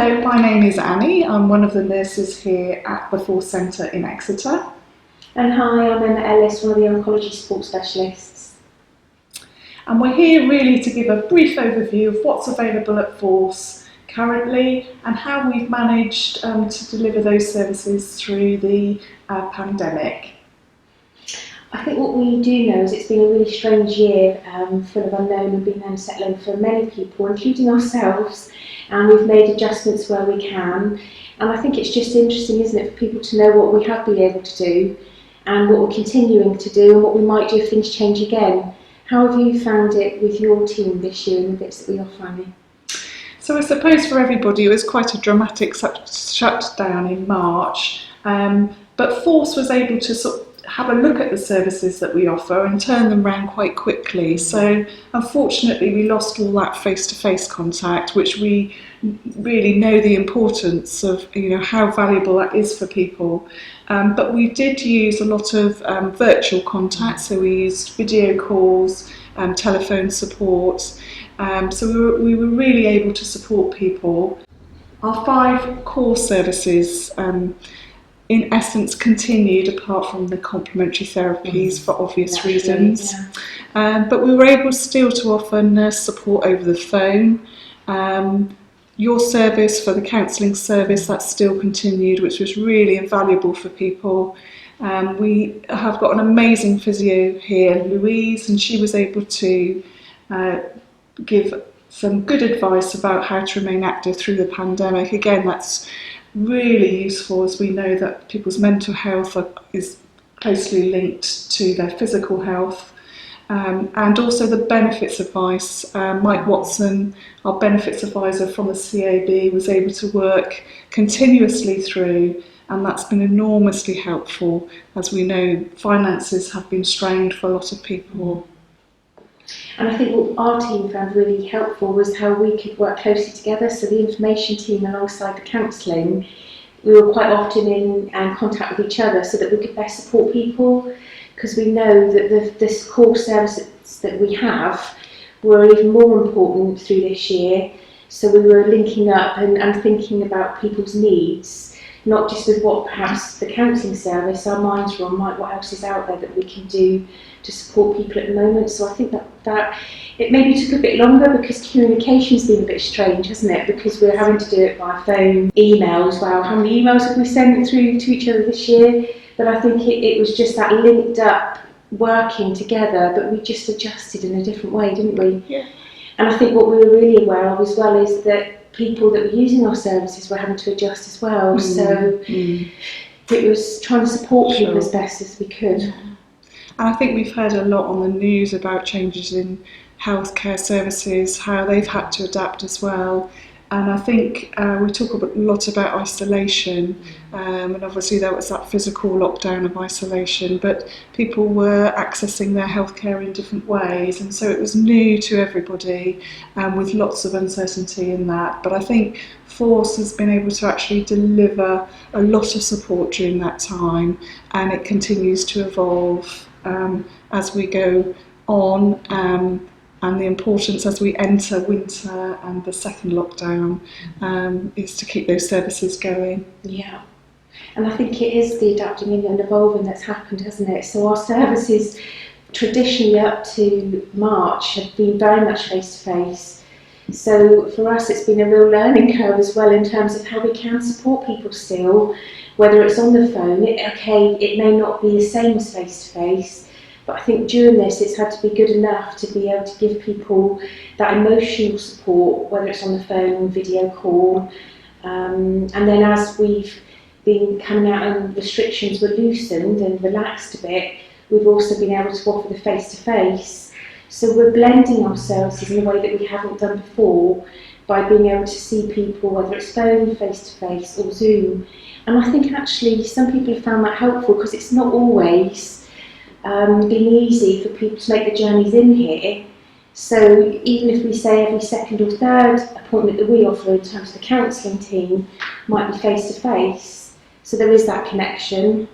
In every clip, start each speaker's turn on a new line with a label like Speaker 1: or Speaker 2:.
Speaker 1: Hello, my name is Annie. I'm one of the nurses here at the Support Centre in Exeter.
Speaker 2: And hi, I'm Ellis, one of the Oncology support specialists.
Speaker 1: And we're here really to give a brief overview of what's available at Force currently and how we've managed to deliver those services through the pandemic.
Speaker 2: I think what we do know is it's been a really strange year, full of unknown and being unsettling for many people, including ourselves, and we've made adjustments where we can. And I think it's just interesting, isn't it, for people to know what we have been able to do and what we're continuing to do and what we might do if things change again. How have you found it with your team this year and the bits that we offer, Annie?
Speaker 1: So I suppose for everybody it was quite a dramatic shutdown in March, but Force was able to sort of have a look at the services that we offer and turn them around quite quickly. So unfortunately we lost all that face-to-face contact, which we really know the importance of, how valuable that is for people. But we did use a lot of virtual contact, so we used video calls, telephone support. So we were really able to support people. Our 5 core services in essence continued apart from the complementary therapies for obvious reasons. But we were able still to offer nurse support over the phone. Your service for the counselling service, that still continued, which was really invaluable for people. We have got an amazing physio here, Louise, and she was able to give some good advice about how to remain active through the pandemic. Again, that's really useful as we know that people's mental health is closely linked to their physical health. And also the benefits advice. Mike Watson, our benefits advisor from the CAB, was able to work continuously through, and that's been enormously helpful. As we know, finances have been strained for a lot of people.
Speaker 2: And I think what our team found really helpful was how we could work closely together. So the information team alongside the counselling, we were quite often in contact with each other so that we could best support people, because we know that this core services that we have were even more important through this year. So we were linking up and thinking about people's needs, not just with what perhaps the counselling service, our minds were on, what else is out there that we can do to support people at the moment. So I think that it maybe took a bit longer because communication's been a bit strange, hasn't it? Because we're having to do it by phone, emails. Wow, how many emails have we sent through to each other this year? But I think it was just that linked up working together, but we just adjusted in a different way, didn't we?
Speaker 1: Yeah.
Speaker 2: And I think what we were really aware of as well is that people that were using our services were having to adjust as well. So it was trying to support people as best as we could.
Speaker 1: And I think we've heard a lot on the news about changes in healthcare services, how they've had to adapt as well. And I think we talk a lot about isolation, and obviously there was that physical lockdown of isolation, but people were accessing their healthcare in different ways, and so it was new to everybody, with lots of uncertainty in that. But I think Force has been able to actually deliver a lot of support during that time, and it continues to evolve as we go on. And the importance as we enter winter and the second lockdown is to keep those services going.
Speaker 2: Yeah, and I think it is the adapting and evolving that's happened, hasn't it? So our services traditionally up to March have been very much face-to-face. So for us it's been a real learning curve as well in terms of how we can support people still, whether it's on the phone. It may not be the same as face-to-face, but I think during this it's had to be good enough to be able to give people that emotional support, whether it's on the phone, video call. And then as we've been coming out and restrictions were loosened and relaxed a bit, we've also been able to offer the face-to-face. So we're blending our services in a way that we haven't done before by being able to see people, whether it's phone, face-to-face or Zoom. And I think actually some people have found that helpful because it's not always been easy for people to make the journeys in here. So even if we say every second or third appointment that we offer in terms of the counselling team might be face-to-face, so there is that connection.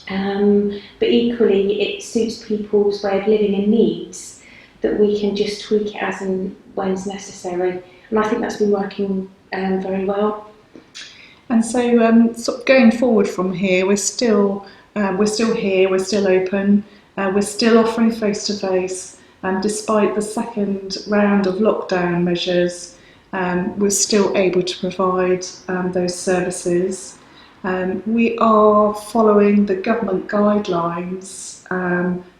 Speaker 2: But equally it suits people's way of living and needs that we can just tweak it as and when's necessary. And I think that's been working very well.
Speaker 1: And so, sort of going forward from here, we're still here, we're still open, we're still offering face-to-face, despite the second round of lockdown measures. We're still able to provide those services. We are following the government guidelines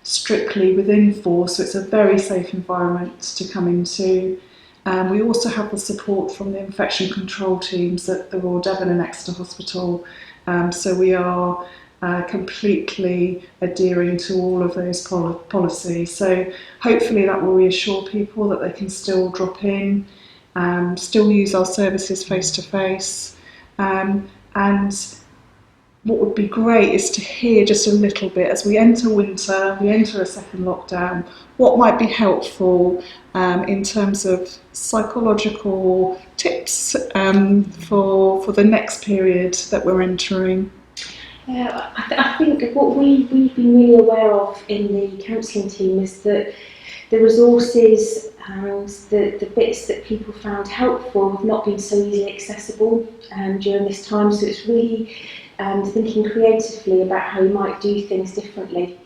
Speaker 1: strictly within force, so it's a very safe environment to come into. We also have the support from the infection control teams at the Royal Devon and Exeter Hospital, so we are completely adhering to all of those policies. So hopefully that will reassure people that they can still drop in, still use our services face to face, and what would be great is to hear just a little bit as we enter winter, we enter a second lockdown, what might be helpful in terms of psychological tips for the next period that we're entering.
Speaker 2: Yeah, I think what we've been really aware of in the counselling team is that the resources and the bits that people found helpful have not been so easily accessible during this time, so it's really thinking creatively about how you might do things differently.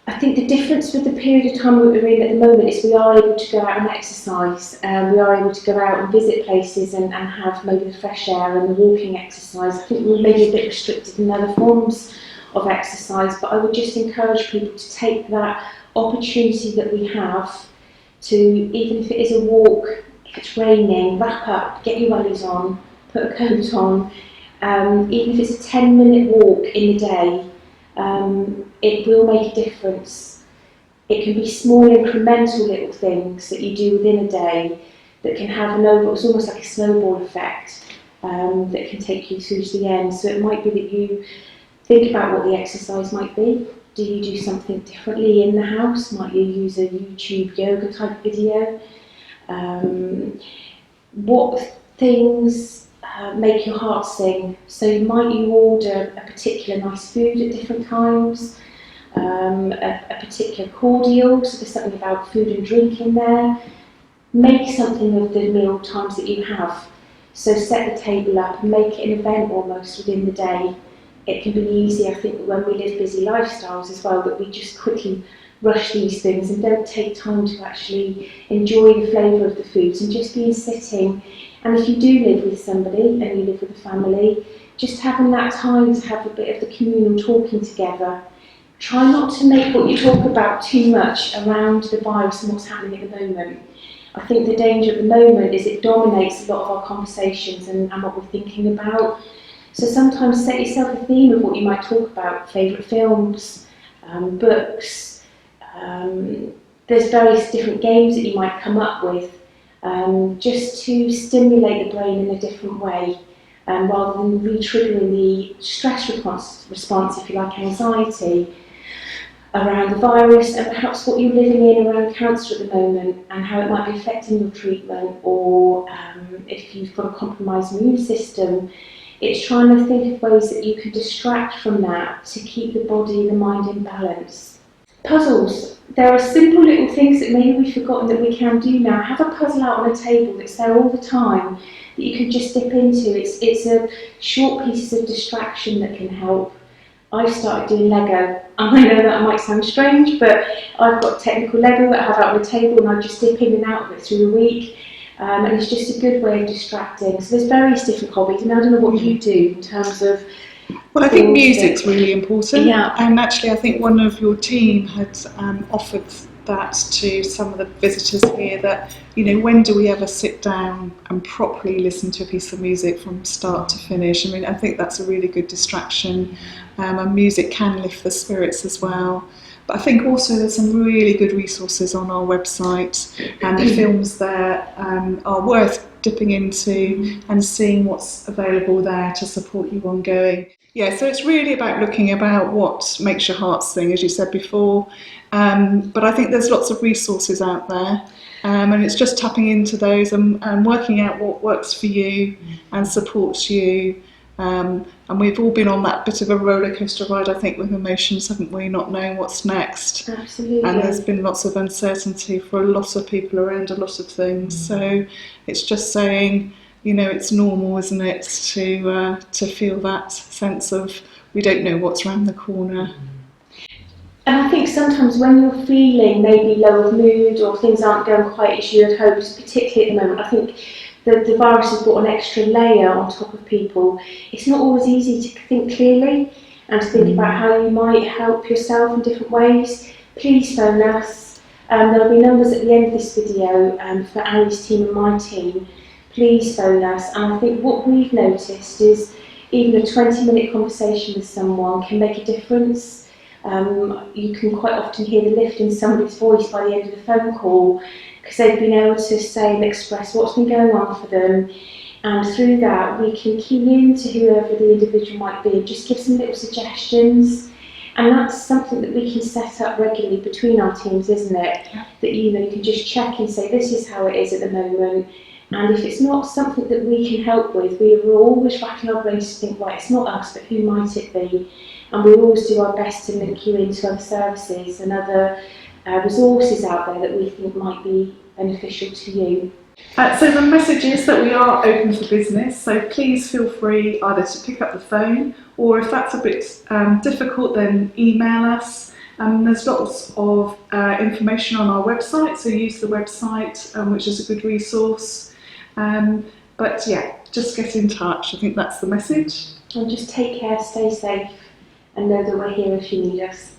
Speaker 2: I think the difference with the period of time we're in at the moment is we are able to go out and exercise, we are able to go out and visit places and have maybe the fresh air and the walking exercise. I think we're maybe a bit restricted in other forms of exercise, but I would just encourage people to take that opportunity that we have to, even if it is a walk, if it's raining, wrap up, get your wellies on, put a coat on, even if it's a 10-minute walk in the day, it will make a difference. It can be small incremental little things that you do within a day that can have it's almost like a snowball effect that can take you through to the end. So it might be that you think about what the exercise might be. Do you do something differently in the house? Might you use a YouTube yoga type video? What things make your heart sing? So might you order a particular nice food at different times? A particular cordial, so there's something about food and drink in there. Make something of the meal times that you have. So set the table up and make it an event almost within the day. It can be easy, I think, when we live busy lifestyles as well, that we just quickly rush these things and don't take time to actually enjoy the flavour of the foods and just being sitting. And if you do live with somebody and you live with a family, just having that time to have a bit of the communal talking together. Try not to make what you talk about too much around the virus and what's happening at the moment. I think the danger at the moment is it dominates a lot of our conversations and what we're thinking about. So sometimes set yourself a theme of what you might talk about, favourite films, books. There's various different games that you might come up with just to stimulate the brain in a different way rather than re-triggering the stress response, if you like, anxiety around the virus and perhaps what you're living in around cancer at the moment and how it might be affecting your treatment, or if you've got a compromised immune system. It's trying to think of ways that you can distract from that to keep the body and the mind in balance. Puzzles. There are simple little things that maybe we've forgotten that we can do now. Have a puzzle out on a table that's there all the time that you can just dip into. It's a short pieces of distraction that can help. I've started doing Lego. I know that might sound strange, but I've got technical Lego that I have out on the table and I just dip in and out of it through the week. And it's just a good way of distracting. So there's various different hobbies, and I don't know what you do in terms of.
Speaker 1: Well, I think music's really important.
Speaker 2: Yeah.
Speaker 1: And actually, I think one of your team had offered that to some of the visitors here. That when do we ever sit down and properly listen to a piece of music from start to finish? I mean, I think that's a really good distraction, and music can lift the spirits as well. But I think also there's some really good resources on our website, and the films there are worth dipping into and seeing what's available there to support you ongoing. Yeah, so it's really about looking about what makes your heart sing, as you said before. But I think there's lots of resources out there, and it's just tapping into those and working out what works for you and supports you. And we've all been on that bit of a roller coaster ride, I think, with emotions, haven't we? Not knowing what's next.
Speaker 2: Absolutely.
Speaker 1: And there's been lots of uncertainty for a lot of people around a lot of things. So it's just saying, it's normal, isn't it, to feel that sense of we don't know what's around the corner.
Speaker 2: And I think sometimes when you're feeling maybe low of mood or things aren't going quite as you had hoped, particularly at the moment, I think the virus has brought an extra layer on top of people. It's not always easy to think clearly and to think about how you might help yourself in different ways. Please phone us. There'll be numbers at the end of this video for Ali's team and my team. Please phone us. And I think what we've noticed is even a 20-minute conversation with someone can make a difference. You can quite often hear the lift in somebody's voice by the end of the phone call because they've been able to say and express what's been going on for them, and through that we can key into whoever the individual might be and just give some little suggestions. And that's something that we can set up regularly between our teams, isn't it? Yeah. That you can just check and say this is how it is at the moment, and if it's not something that we can help with, we are always racking our brains to think, right, it's not us, but who might it be? And we always do our best to link you into other services and other resources out there that we think might be beneficial to you.
Speaker 1: So the message is that we are open for business, so please feel free either to pick up the phone, or if that's a bit difficult, then email us. There's lots of information on our website, so use the website, which is a good resource. But yeah, just get in touch. I think that's the message.
Speaker 2: And just take care, stay safe, and know that we're here if you need us.